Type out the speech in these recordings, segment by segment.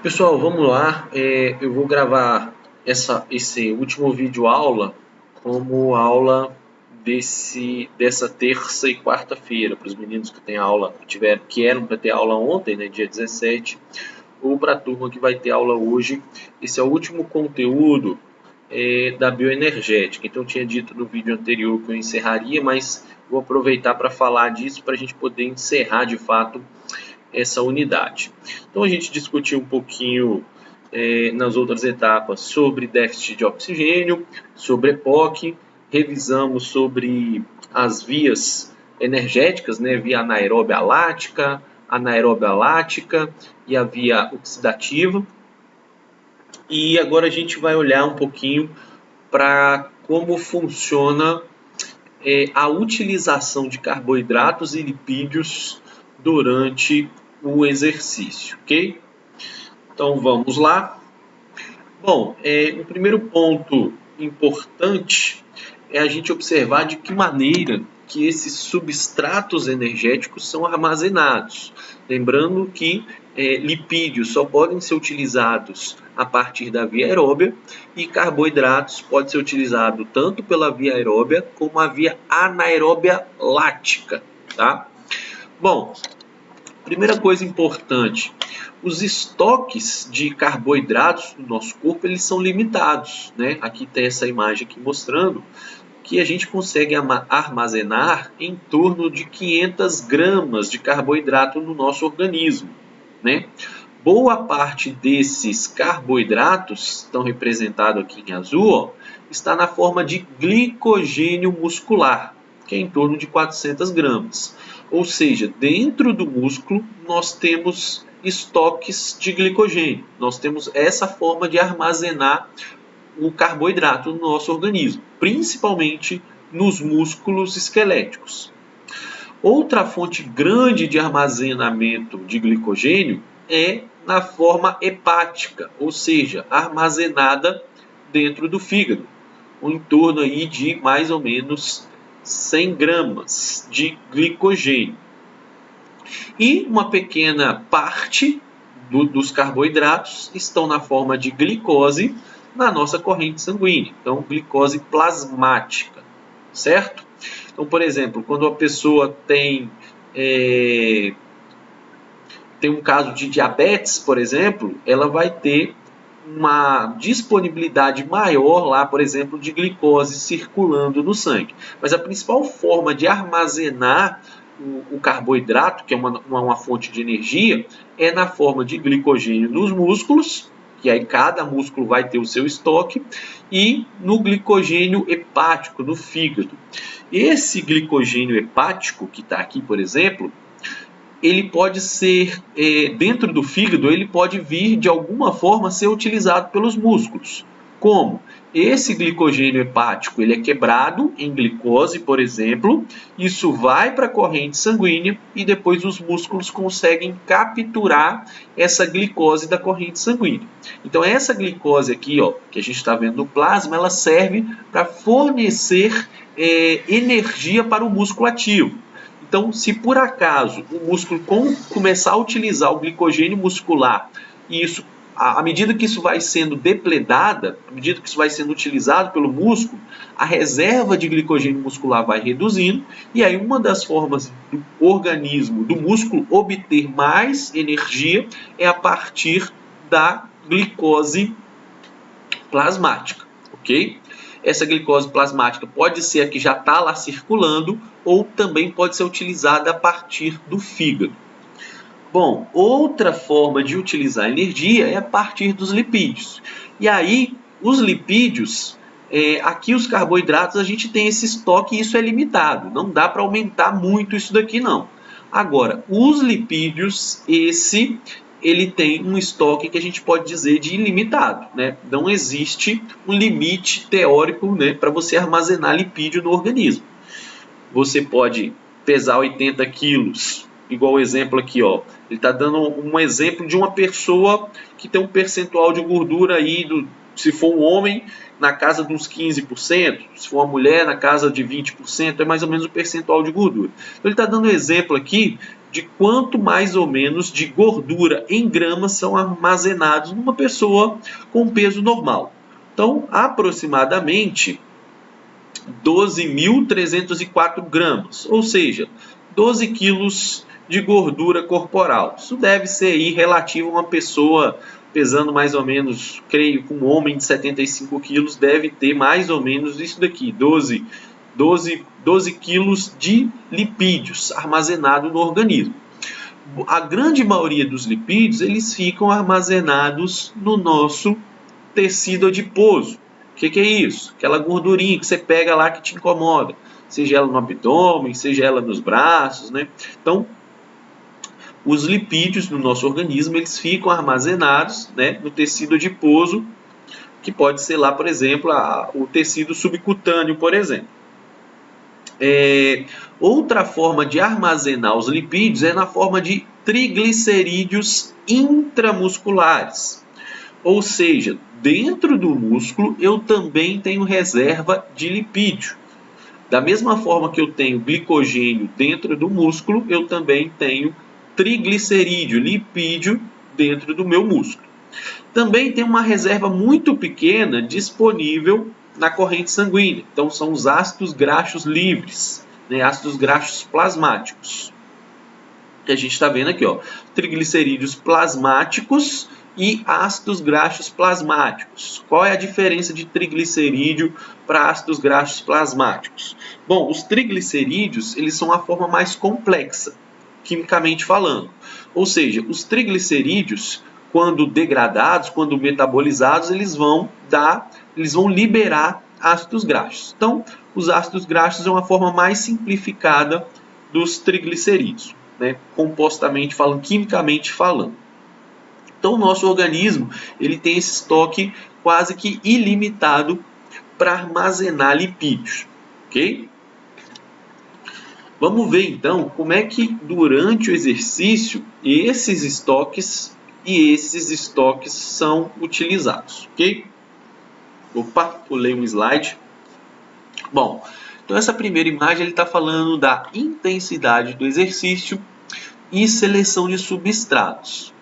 Pessoal, vamos lá. Eu vou gravar esse último vídeo aula como aula dessa terça e quarta-feira para os meninos que têm aula, que eram para ter aula ontem, né, dia 17, ou para a turma que vai ter aula hoje. Esse é o último conteúdo da bioenergética. Então, eu tinha dito no vídeo anterior que eu encerraria, mas vou aproveitar para falar disso para a gente poder encerrar de fato essa unidade. Então a gente discutiu um pouquinho nas outras etapas sobre déficit de oxigênio, sobre EPOC, revisamos sobre as vias energéticas, né, via anaeróbia lática, anaeróbia lática e a via oxidativa. E agora a gente vai olhar um pouquinho para como funciona a utilização de carboidratos e lipídios durante o exercício, ok? Então vamos lá. Bom, o primeiro ponto importante é a gente observar de que maneira que esses substratos energéticos são armazenados. Lembrando que lipídios só podem ser utilizados a partir da via aeróbia e carboidratos pode ser utilizado tanto pela via aeróbia como a via anaeróbia lática, tá? Bom, primeira coisa importante, os estoques de carboidratos no nosso corpo eles são limitados, né? Aqui tem essa imagem aqui mostrando que a gente consegue armazenar em torno de 500 gramas de carboidrato no nosso organismo, né? Boa parte desses carboidratos, estão representados aqui em azul, ó, está na forma de glicogênio muscular, que é em torno de 400 gramas. Ou seja, dentro do músculo nós temos estoques de glicogênio. Nós temos essa forma de armazenar o carboidrato no nosso organismo, principalmente nos músculos esqueléticos. Outra fonte grande de armazenamento de glicogênio é na forma hepática, ou seja, armazenada dentro do fígado, em torno aí de mais ou menos 100 gramas de glicogênio. E uma pequena parte dos carboidratos estão na forma de glicose na nossa corrente sanguínea, então glicose plasmática, certo? Então, por exemplo, quando a pessoa tem um caso de diabetes, por exemplo, ela vai ter uma disponibilidade maior lá, por exemplo, de glicose circulando no sangue. Mas a principal forma de armazenar o carboidrato, que é uma fonte de energia, é na forma de glicogênio nos músculos, que aí cada músculo vai ter o seu estoque, e no glicogênio hepático, no fígado. Esse glicogênio hepático, que está aqui, por exemplo, ele pode ser, dentro do fígado, ele pode vir de alguma forma ser utilizado pelos músculos. Como? Esse glicogênio hepático ele é quebrado em glicose, por exemplo, isso vai para a corrente sanguínea e depois os músculos conseguem capturar essa glicose da corrente sanguínea. Então essa glicose aqui, ó, que a gente está vendo no plasma, ela serve para fornecer energia para o músculo ativo. Então, se por acaso o músculo começar a utilizar o glicogênio muscular, e isso, à medida que isso vai sendo depledada, à medida que isso vai sendo utilizado pelo músculo, a reserva de glicogênio muscular vai reduzindo, e aí uma das formas do organismo, do músculo, obter mais energia é a partir da glicose plasmática, ok? Essa glicose plasmática pode ser a que já está lá circulando ou também pode ser utilizada a partir do fígado. Bom, outra forma de utilizar energia é a partir dos lipídios. E aí, os lipídios, aqui os carboidratos, a gente tem esse estoque e isso é limitado. Não dá para aumentar muito isso daqui, não. Agora, os lipídios, ele tem um estoque que a gente pode dizer de ilimitado, né? Não existe um limite teórico, né, para você armazenar lipídio no organismo. Você pode pesar 80 quilos, igual o exemplo aqui, ó. Ele está dando um exemplo de uma pessoa que tem um percentual de gordura aí, se for um homem, na casa de uns 15%, se for uma mulher, na casa de 20%, é mais ou menos o percentual de gordura. Então ele está dando um exemplo aqui de quanto mais ou menos de gordura em gramas são armazenados numa pessoa com peso normal. Então, aproximadamente 12.304 gramas, ou seja, 12 quilos de gordura corporal. Isso deve ser aí relativo a uma pessoa pesando mais ou menos, creio que um homem de 75 quilos deve ter mais ou menos isso daqui, 12 quilos de lipídios armazenados no organismo. A grande maioria dos lipídios, eles ficam armazenados no nosso tecido adiposo. O que é isso? Aquela gordurinha que você pega lá que te incomoda, seja ela no abdômen, seja ela nos braços, né? Então, os lipídios no nosso organismo, eles ficam armazenados, né, no tecido adiposo, que pode ser lá, por exemplo, o tecido subcutâneo, por exemplo. Outra forma de armazenar os lipídios é na forma de triglicerídeos intramusculares. Ou seja, dentro do músculo eu também tenho reserva de lipídio. Da mesma forma que eu tenho glicogênio dentro do músculo, eu também tenho triglicerídeo, lipídio dentro do meu músculo. Também tem uma reserva muito pequena disponível na corrente sanguínea. Então, são os ácidos graxos livres, né? Ácidos graxos plasmáticos. Que a gente está vendo aqui, ó, triglicerídeos plasmáticos e ácidos graxos plasmáticos. Qual é a diferença de triglicerídeo para ácidos graxos plasmáticos? Bom, os triglicerídeos, eles são a forma mais complexa, quimicamente falando. Ou seja, os triglicerídeos, quando degradados, quando metabolizados, eles vão liberar ácidos graxos. Então, os ácidos graxos é uma forma mais simplificada dos triglicerídeos, né? Compostamente falando, quimicamente falando. Então, o nosso organismo ele tem esse estoque quase que ilimitado para armazenar lipídios, ok? Vamos ver então como é que durante o exercício esses estoques são utilizados, ok? Opa, pulei um slide. Bom, então essa primeira imagem ele está falando da intensidade do exercício e seleção de substratos.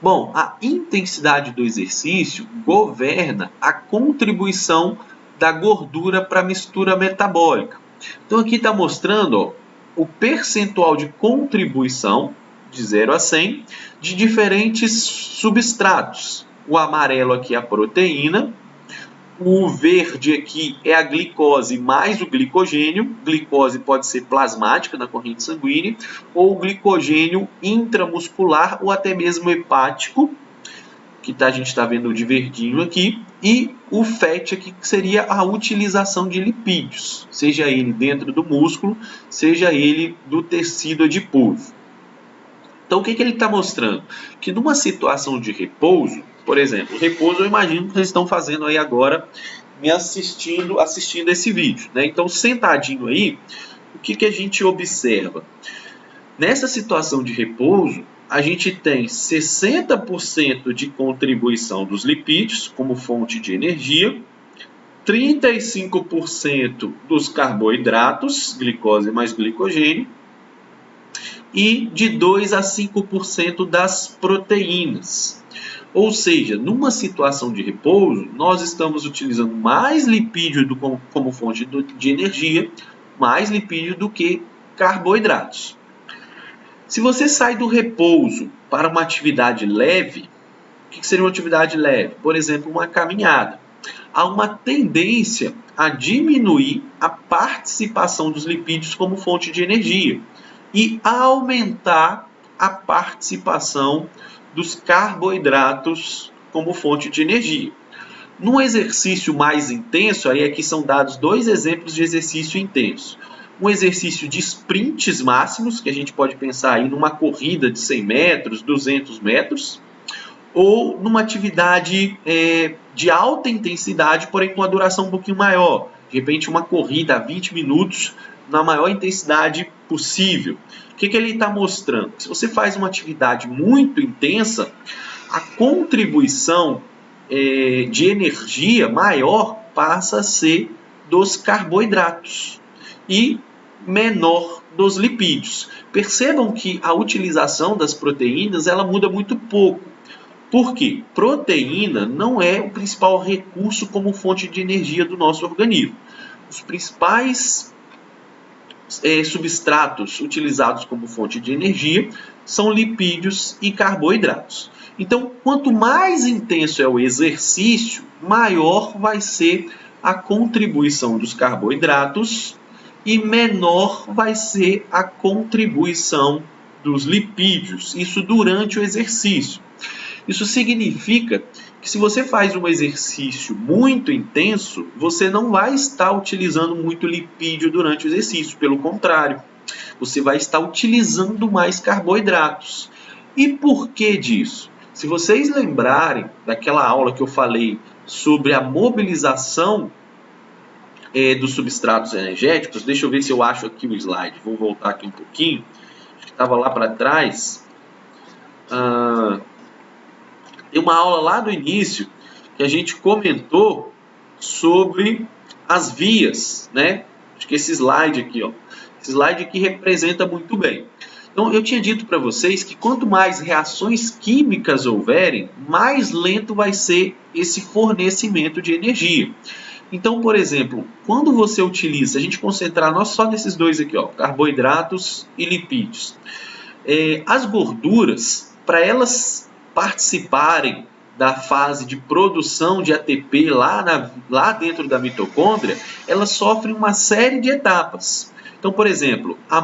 Bom, a intensidade do exercício governa a contribuição da gordura para a mistura metabólica. Então aqui está mostrando, ó, o percentual de contribuição de 0 a 100 de diferentes substratos. O amarelo aqui é a proteína, o verde aqui é a glicose mais o glicogênio. Glicose pode ser plasmática na corrente sanguínea, ou glicogênio intramuscular, ou até mesmo hepático, que a gente está vendo de verdinho aqui, e o FAT aqui, que seria a utilização de lipídios, seja ele dentro do músculo, seja ele do tecido adiposo. Então, o que ele está mostrando? Que numa situação de repouso, por exemplo, repouso, eu imagino que vocês estão fazendo aí agora, me assistindo esse vídeo, né? Então, sentadinho aí, o que a gente observa? Nessa situação de repouso, a gente tem 60% de contribuição dos lipídios como fonte de energia, 35% dos carboidratos, glicose mais glicogênio, e de 2 a 5% das proteínas. Ou seja, numa situação de repouso, nós estamos utilizando mais lipídio como fonte de energia, mais lipídio do que carboidratos. Se você sai do repouso para uma atividade leve, o que seria uma atividade leve? Por exemplo, uma caminhada. Há uma tendência a diminuir a participação dos lipídios como fonte de energia e a aumentar a participação dos carboidratos como fonte de energia. Num exercício mais intenso, aí aqui são dados 2 exemplos de exercício intenso. Um exercício de sprints máximos, que a gente pode pensar aí numa corrida de 100 metros, 200 metros, ou numa atividade de alta intensidade, porém com uma duração um pouquinho maior. De repente, uma corrida a 20 minutos na maior intensidade possível. O que ele está mostrando? Se você faz uma atividade muito intensa, a contribuição de energia maior passa a ser dos carboidratos. E menor dos lipídios. Percebam que a utilização das proteínas ela muda muito pouco. Por quê? Proteína não é o principal recurso como fonte de energia do nosso organismo. Os principais substratos utilizados como fonte de energia são lipídios e carboidratos. Então, quanto mais intenso é o exercício, maior vai ser a contribuição dos carboidratos e menor vai ser a contribuição dos lipídios, isso durante o exercício. Isso significa que se você faz um exercício muito intenso, você não vai estar utilizando muito lipídio durante o exercício, pelo contrário, você vai estar utilizando mais carboidratos. E por que disso? Se vocês lembrarem daquela aula que eu falei sobre a mobilização dos substratos energéticos, deixa eu ver se eu acho aqui o slide, vou voltar aqui um pouquinho, acho que estava lá para trás. Tem uma aula lá do início que a gente comentou sobre as vias, né? Acho que esse slide aqui, ó, esse slide aqui representa muito bem. Então, eu tinha dito para vocês que quanto mais reações químicas houverem, mais lento vai ser esse fornecimento de energia. Então, por exemplo, quando você utiliza, se a gente concentrar nós só nesses dois aqui, ó, carboidratos e lipídios, as gorduras, para elas participarem da fase de produção de ATP lá dentro da mitocôndria, elas sofrem uma série de etapas. Então, por exemplo, a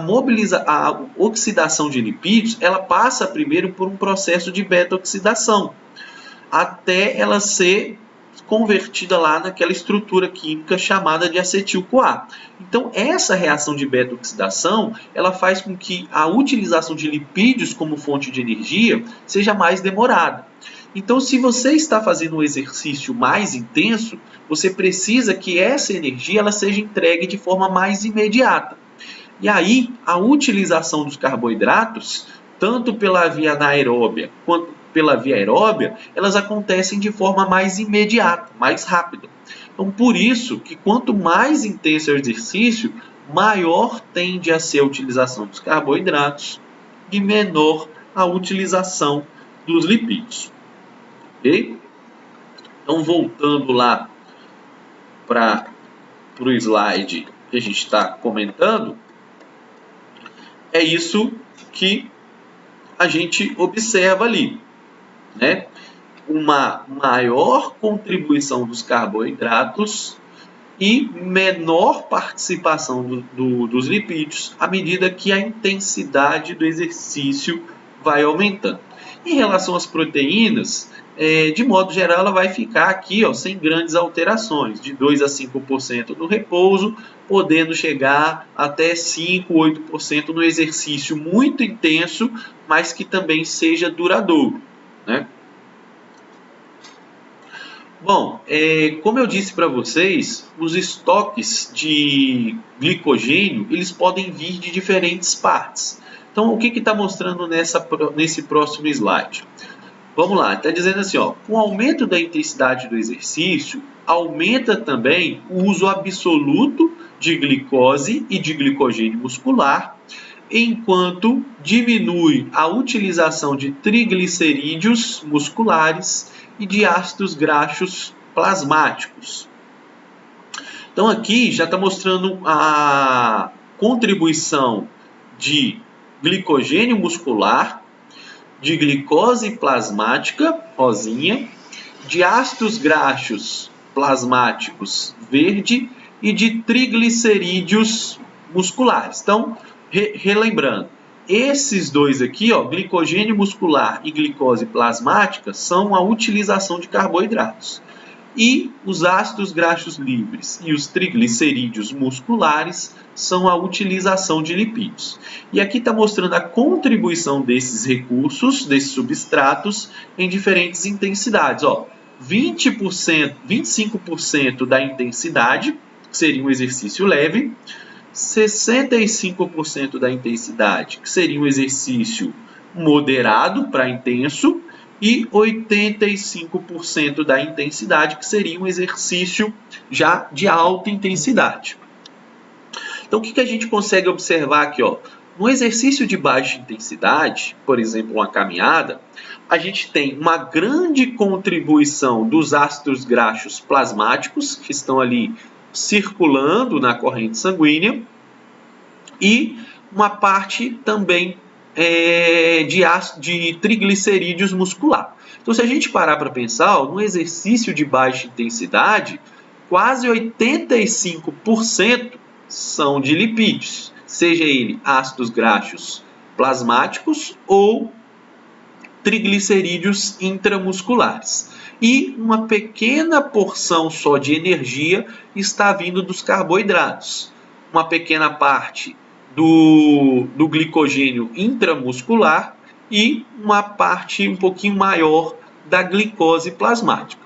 oxidação de lipídios, ela passa primeiro por um processo de beta-oxidação, até ela ser convertida lá naquela estrutura química chamada de acetil-CoA. Então, essa reação de beta-oxidação, ela faz com que a utilização de lipídios como fonte de energia seja mais demorada. Então, se você está fazendo um exercício mais intenso, você precisa que essa energia ela seja entregue de forma mais imediata. E aí, a utilização dos carboidratos, tanto pela via anaeróbia quanto pela via aeróbia, elas acontecem de forma mais imediata, mais rápida. Então, por isso que quanto mais intenso é o exercício, maior tende a ser a utilização dos carboidratos e menor a utilização dos lipídios. Ok? Então, voltando lá para o slide que a gente está comentando, é isso que a gente observa ali, né? Uma maior contribuição dos carboidratos e menor participação dos lipídios à medida que a intensidade do exercício vai aumentando. Em relação às proteínas, de modo geral, ela vai ficar aqui ó, sem grandes alterações, de 2 a 5% no repouso, podendo chegar até 5, 8% no exercício muito intenso, mas que também seja duradouro, né? Bom, como eu disse para vocês, os estoques de glicogênio eles podem vir de diferentes partes. Então, o que está mostrando nesse próximo slide? Vamos lá, está dizendo assim, ó, com o aumento da intensidade do exercício, aumenta também o uso absoluto de glicose e de glicogênio muscular, enquanto diminui a utilização de triglicerídeos musculares e de ácidos graxos plasmáticos. Então aqui já está mostrando a contribuição de glicogênio muscular, de glicose plasmática, rosinha, de ácidos graxos plasmáticos, verde, e de triglicerídeos musculares. Então, relembrando, esses dois aqui, ó, glicogênio muscular e glicose plasmática, são a utilização de carboidratos. E os ácidos graxos livres e os triglicerídeos musculares são a utilização de lipídios. E aqui está mostrando a contribuição desses recursos, desses substratos, em diferentes intensidades. Ó, 20%, 25% da intensidade, que seria um exercício leve, 65% da intensidade, que seria um exercício moderado para intenso, e 85% da intensidade, que seria um exercício já de alta intensidade. Então, o que a gente consegue observar aqui? Ó? No exercício de baixa intensidade, por exemplo, uma caminhada, a gente tem uma grande contribuição dos ácidos graxos plasmáticos, que estão ali circulando na corrente sanguínea, e uma parte também de triglicerídeos muscular. Então, se a gente parar para pensar, ó, no exercício de baixa intensidade, quase 85% são de lipídios, seja ele ácidos graxos plasmáticos ou triglicerídeos intramusculares. E uma pequena porção só de energia está vindo dos carboidratos. Uma pequena parte do glicogênio intramuscular e uma parte um pouquinho maior da glicose plasmática.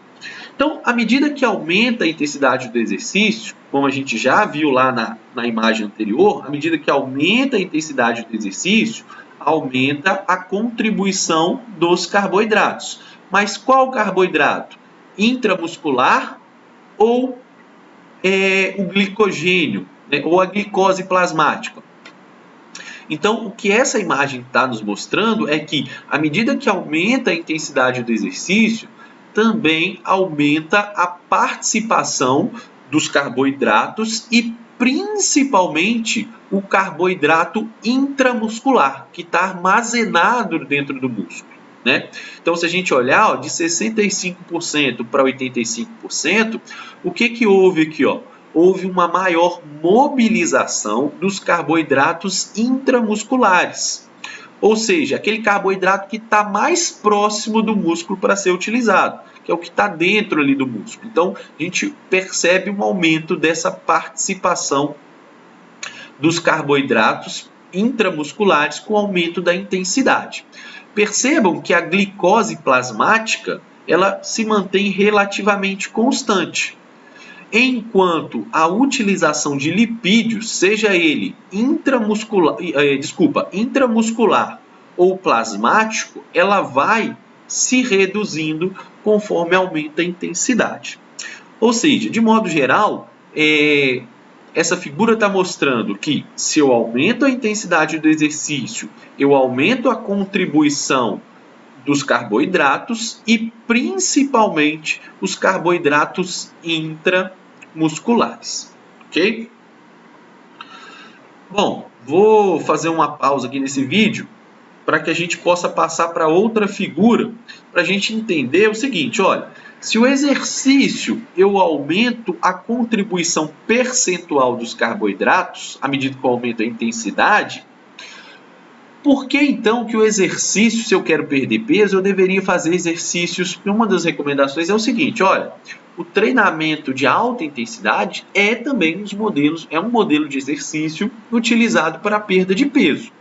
Então, à medida que aumenta a intensidade do exercício, como a gente já viu lá na imagem anterior, à medida que aumenta a intensidade do exercício, aumenta a contribuição dos carboidratos. Mas qual carboidrato? Intramuscular ou o glicogênio, né? Ou a glicose plasmática? Então, o que essa imagem está nos mostrando é que, à medida que aumenta a intensidade do exercício, também aumenta a participação dos carboidratos e, principalmente, o carboidrato intramuscular, que está armazenado dentro do músculo. Né? Então, se a gente olhar, ó, de 65% para 85%, o que houve aqui? Ó? Houve uma maior mobilização dos carboidratos intramusculares. Ou seja, aquele carboidrato que está mais próximo do músculo para ser utilizado, que é o que está dentro ali do músculo. Então, a gente percebe um aumento dessa participação dos carboidratos intramusculares com o aumento da intensidade. Percebam que a glicose plasmática ela se mantém relativamente constante, enquanto a utilização de lipídios, seja ele intramuscular ou plasmático, ela vai se reduzindo conforme aumenta a intensidade. Ou seja, de modo geral, essa figura está mostrando que se eu aumento a intensidade do exercício, eu aumento a contribuição dos carboidratos e principalmente os carboidratos intramusculares, ok? Bom, vou fazer uma pausa aqui nesse vídeo para que a gente possa passar para outra figura, para a gente entender o seguinte, olha, se o exercício eu aumento a contribuição percentual dos carboidratos, à medida que eu aumento a intensidade, por que então que o exercício, se eu quero perder peso, eu deveria fazer exercícios? Uma das recomendações é o seguinte, olha, o treinamento de alta intensidade é também um modelo de exercício utilizado para a perda de peso.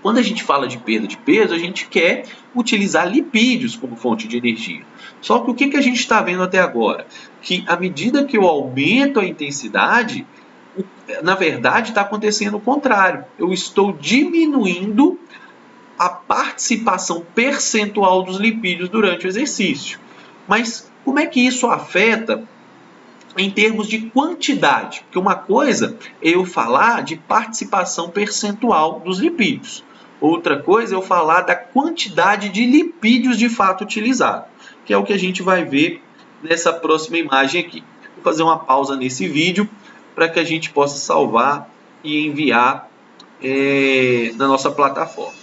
Quando a gente fala de perda de peso, a gente quer utilizar lipídios como fonte de energia. Só que o que a gente está vendo até agora? Que à medida que eu aumento a intensidade, na verdade está acontecendo o contrário. Eu estou diminuindo a participação percentual dos lipídios durante o exercício. Mas como é que isso afeta em termos de quantidade? Porque uma coisa é eu falar de participação percentual dos lipídios. Outra coisa é eu falar da quantidade de lipídios de fato utilizado, que é o que a gente vai ver nessa próxima imagem aqui. Vou fazer uma pausa nesse vídeo para que a gente possa salvar e enviar na nossa plataforma.